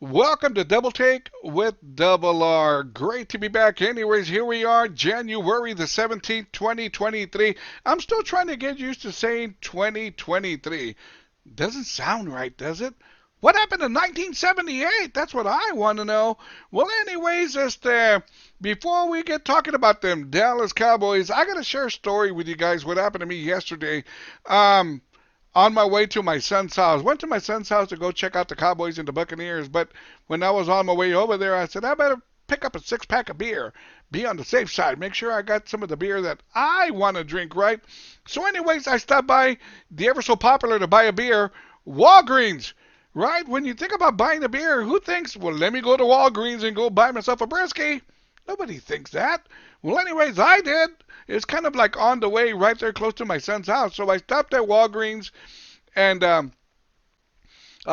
Welcome to Double Take with Double R. Great to be back. Anyways, here we are, January the 17th, 2023. I'm still trying to get used to saying 2023. Doesn't sound right, does it? What happened in 1978? That's what I want to know. Well, anyways, before we get talking about them Dallas Cowboys, I got to share a story with you guys. What happened to me yesterday? Um, on my way to my son's house. Went to my son's house to go check out the Cowboys and the Buccaneers, but when I was on my way over there, I said, I better pick up a six-pack of beer. Be on the safe side. Make sure I got some of the beer that I want to drink, right? So anyways, I stopped by the ever so popular to buy a beer, Walgreens. Right? When you think about buying a beer, who thinks, well, let me go to Walgreens and go buy myself a brisky? Nobody thinks that. Well, anyways, I did. It's kind of like on the way right there close to my son's house. So I stopped at Walgreens and I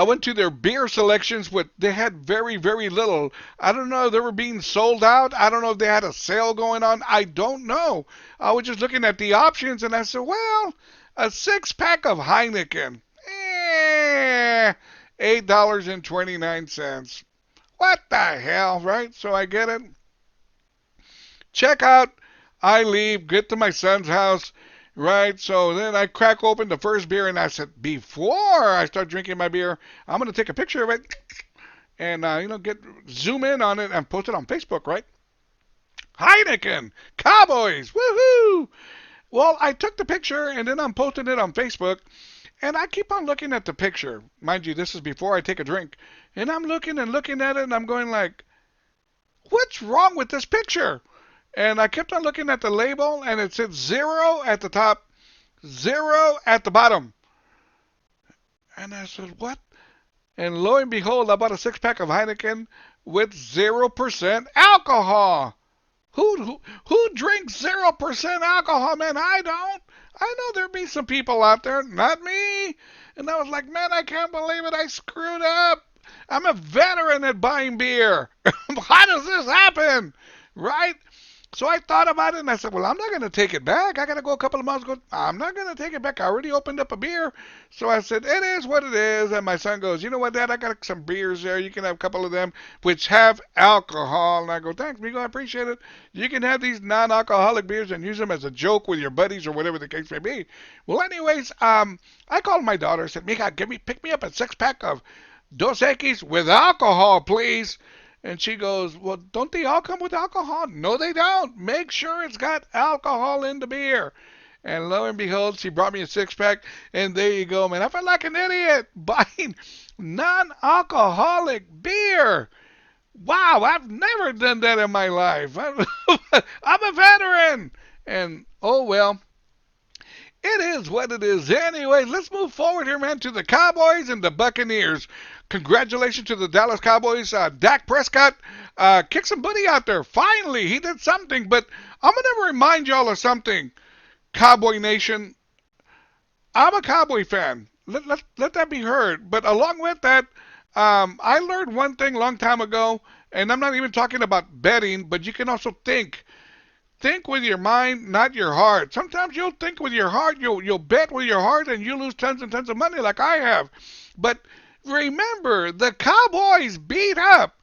went to their beer selections. With they had very, very little. I don't know if they were being sold out. I don't know if they had a sale going on. I don't know. I was just looking at the options and I said, well, a six-pack of Heineken. $8.29. What the hell, right? So I get it. Check out. I leave, get to my son's house, right? So then I crack open the first beer and I said, before I start drinking my beer, I'm going to take a picture of it and, get zoom in on it and post it on Facebook, right? Heineken, Cowboys, woohoo! Well, I took the picture and then I'm posting it on Facebook and I keep on looking at the picture. Mind you, this is before I take a drink. And I'm looking and looking at it and I'm going like, what's wrong with this picture? And I kept on looking at the label, and it said 0 at the top, 0 at the bottom. And I said, what? And lo and behold, I bought a six-pack of Heineken with 0% alcohol. Who drinks 0% alcohol, man? I don't. I know there be some people out there, not me. And I was like, man, I can't believe it. I screwed up. I'm a veteran at buying beer. How does this happen? Right? So I thought about it and I said, well, I'm not going to take it back. I got to go a couple of months ago. I'm not going to take it back. I already opened up a beer. So I said, it is what it is. And my son goes, you know what, Dad? I got some beers there. You can have a couple of them which have alcohol. And I go, thanks, Migo. I appreciate it. You can have these non-alcoholic beers and use them as a joke with your buddies or whatever the case may be. Well, anyways, I called my daughter and said, Mika, pick me up a six-pack of Dos Equis with alcohol, please. And she goes, well, don't they all come with alcohol? No, they don't. Make sure it's got alcohol in the beer. And lo and behold, she brought me a six-pack, and there you go, man. I felt like an idiot buying non-alcoholic beer. Wow, I've never done that in my life. I'm a veteran. And, oh, well, it is what it is. Anyway, let's move forward here, man, to the Cowboys and the Buccaneers. Congratulations to the Dallas Cowboys. Dak Prescott kicked some booty out there. Finally, he did something. But I'm going to remind y'all of something. Cowboy Nation, I'm a Cowboy fan. Let that be heard. But along with that, I learned one thing a long time ago, and I'm not even talking about betting, but you can also think. Think with your mind, not your heart. Sometimes you'll think with your heart, you'll bet with your heart, and you lose tons and tons of money like I have. But remember, the Cowboys beat up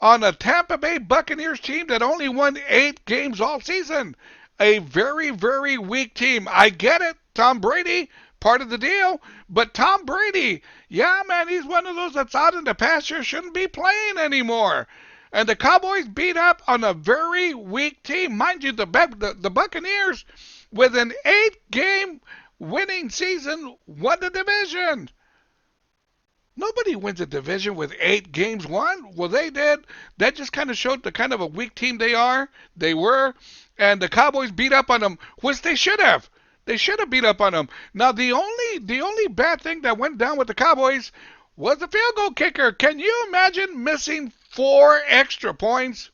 on a Tampa Bay Buccaneers team that only won 8 games all season. A very, very weak team. I get it. Tom Brady, part of the deal. But Tom Brady, yeah, man, he's one of those that's out in the pasture, shouldn't be playing anymore. And the Cowboys beat up on a very weak team. Mind you, the Buccaneers, with an 8-game winning season, won the division. Nobody wins a division with 8 games won. Well, they did. That just kind of showed the kind of a weak team they are. They were. And the Cowboys beat up on them, which they should have. They should have beat up on them. Now, the only bad thing that went down with the Cowboys was the field goal kicker. Can you imagine missing 4 extra points?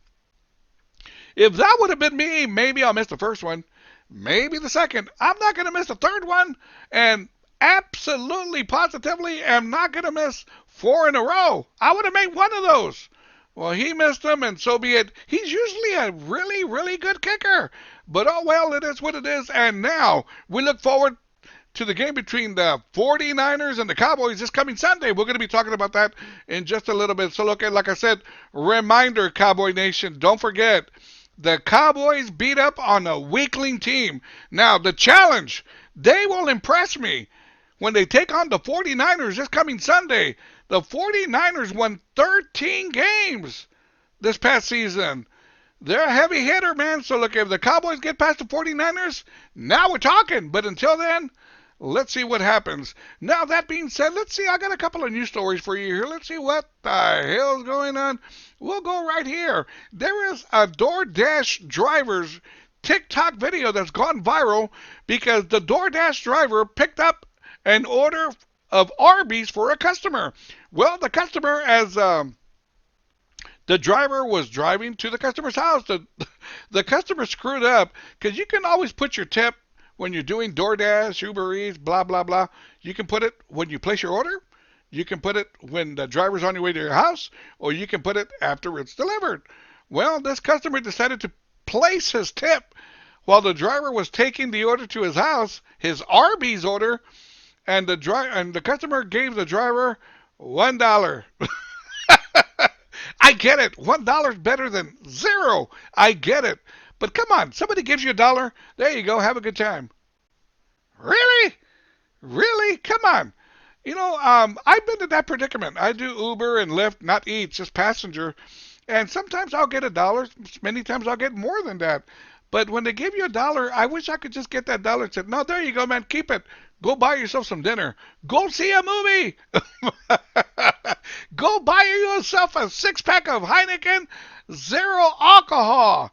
If that would have been me, maybe I'll miss the first one. Maybe the second. I'm not going to miss the third one. And absolutely, positively, am not going to miss 4 in a row. I would have made one of those. Well, he missed them, and so be it. He's usually a really, really good kicker. But oh well, it is what it is. And now we look forward to the game between the 49ers and the Cowboys this coming Sunday. We're going to be talking about that in just a little bit. So, look, like I said, reminder, Cowboy Nation, don't forget, the Cowboys beat up on a weakling team. Now, the challenge, they will impress me when they take on the 49ers this coming Sunday. The 49ers won 13 games this past season. They're a heavy hitter, man. So, look, if the Cowboys get past the 49ers, now we're talking. But until then, let's see what happens. Now, that being said, let's see. I got a couple of news stories for you here. Let's see what the hell's going on. We'll go right here. There is a DoorDash driver's TikTok video that's gone viral because the DoorDash driver picked up an order of Arby's for a customer. Well, the customer, as the driver was driving to the customer's house, the customer screwed up because you can always put your tip when you're doing DoorDash, Uber Eats, blah, blah, blah. You can put it when you place your order. You can put it when the driver's on your way to your house, or you can put it after it's delivered. Well, this customer decided to place his tip while the driver was taking the order to his house, his Arby's order, and the customer gave the driver $1. I get it. $1 is better than zero. I get it. But come on, somebody gives you $1. There you go. Have a good time. Really? Really? Come on. You know, I've been in that predicament. I do Uber and Lyft, not Eats, just passenger. And sometimes I'll get $1. Many times I'll get more than that. But when they give you $1, I wish I could just get that $1 and say, no, there you go, man. Keep it. Go buy yourself some dinner. Go see a movie. Go buy yourself a 6-pack of Heineken, zero alcohol.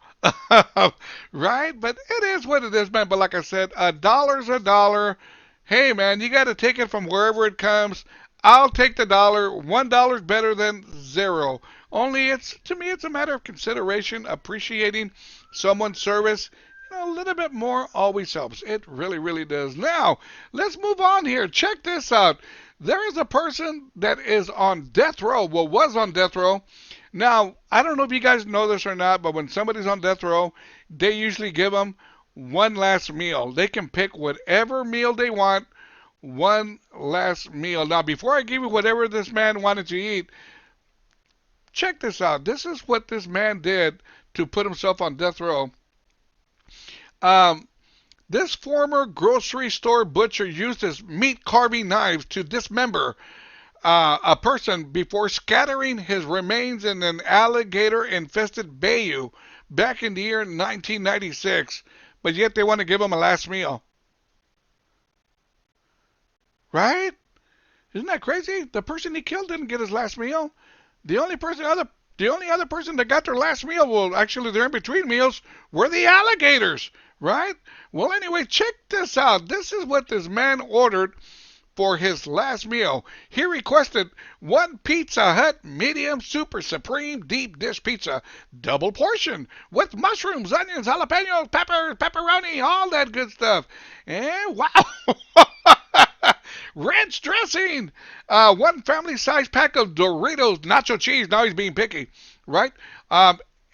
Right? But it is what it is, man. But like I said, $1's a dollar. Hey, man, you got to take it from wherever it comes. I'll take the $1. $1 is better than zero. Only to me, it's a matter of consideration, appreciating someone's service. A little bit more always helps. It really, really does. Now, let's move on here. Check this out. There is a person that is on death row. Well, was on death row. Now, I don't know if you guys know this or not, but when somebody's on death row, they usually give them one last meal. They can pick whatever meal they want, one last meal. Now, before I give you whatever this man wanted to eat, check this out. This is what this man did to put himself on death row. This former grocery store butcher used his meat carving knives to dismember a person before scattering his remains in an alligator-infested bayou back in the year 1996. But yet they want to give him a last meal. Right? Isn't that crazy? The person he killed didn't get his last meal. The only other person that got their last meal, well, actually their in-between meals, were the alligators. Right? Well, anyway, check this out. This is what this man ordered for his last meal. He requested one Pizza Hut medium super supreme deep dish pizza, double portion, with mushrooms, onions, jalapenos, peppers, pepperoni, all that good stuff. And wow, ranch dressing, one family-sized pack of Doritos nacho cheese. Now he's being picky, right?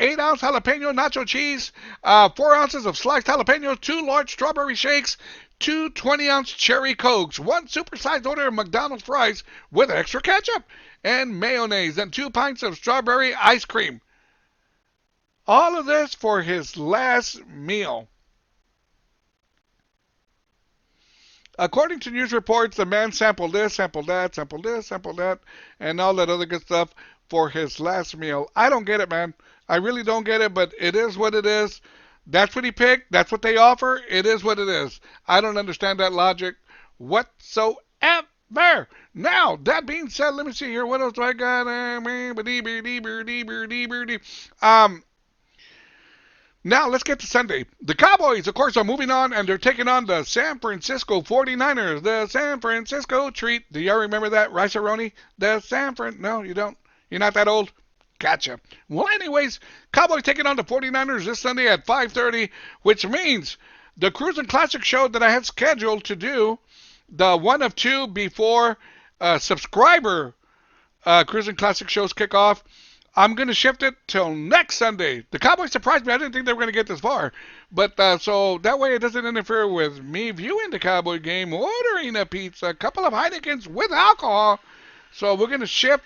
8-ounce jalapeno nacho cheese, 4 ounces of sliced jalapenos, 2 large strawberry shakes, 2 20-ounce cherry Cokes, 1 super-sized order of McDonald's fries with extra ketchup and mayonnaise, and 2 pints of strawberry ice cream. All of this for his last meal. According to news reports, the man sampled this, sampled that, sampled this, sampled that, and all that other good stuff for his last meal. I don't get it, man. I really don't get it, but it is what it is. That's what he picked. That's what they offer. It is what it is. I don't understand that logic whatsoever. Now, that being said, let me see here. What else do I got? Now, let's get to Sunday. The Cowboys, of course, are moving on, and they're taking on the San Francisco 49ers. The San Francisco treat. Do y'all remember that? Rice-A-Roni? No, you don't. You're not that old? Gotcha. Well, anyways, Cowboys taking on the 49ers this Sunday at 5:30, which means the Cruisin' Classic show that I had scheduled to do, the one of two before subscriber Cruisin' Classic shows kick off, I'm going to shift it till next Sunday. The Cowboys surprised me. I didn't think they were going to get this far. But so that way it doesn't interfere with me viewing the Cowboy game, ordering a pizza, a couple of Heinekens with alcohol. So we're going to shift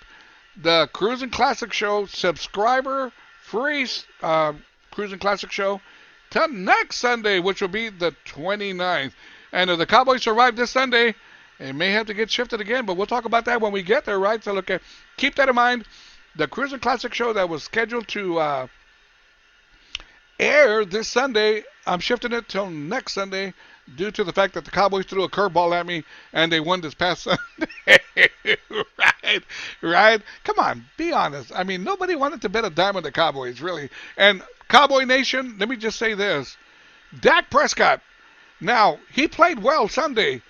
the Cruising Classic Show subscriber free Cruising Classic Show till next Sunday, which will be the 29th. And if the Cowboys survive this Sunday, it may have to get shifted again, but we'll talk about that when we get there, right? So look, keep that in mind. The Cruising Classic Show that was scheduled to air this Sunday, I'm shifting it till next Sunday due to the fact that the Cowboys threw a curveball at me and they won this past Sunday. Right? Come on, be honest. I mean, nobody wanted to bet a dime on the Cowboys, really. And Cowboy Nation, let me just say this. Dak Prescott, now, he played well Sunday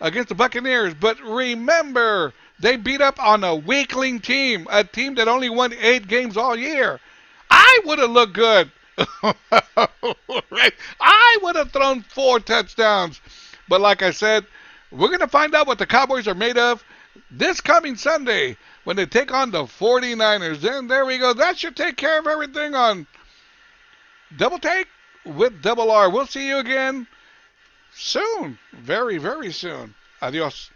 against the Buccaneers, but remember, they beat up on a weakling team, a team that only won 8 games all year. I would have looked good. Right? I would have thrown 4 touchdowns. But like I said, we're going to find out what the Cowboys are made of this coming Sunday when they take on the 49ers. And there we go. That should take care of everything on Double Take with Double R. We'll see you again soon. Very, very soon. Adios.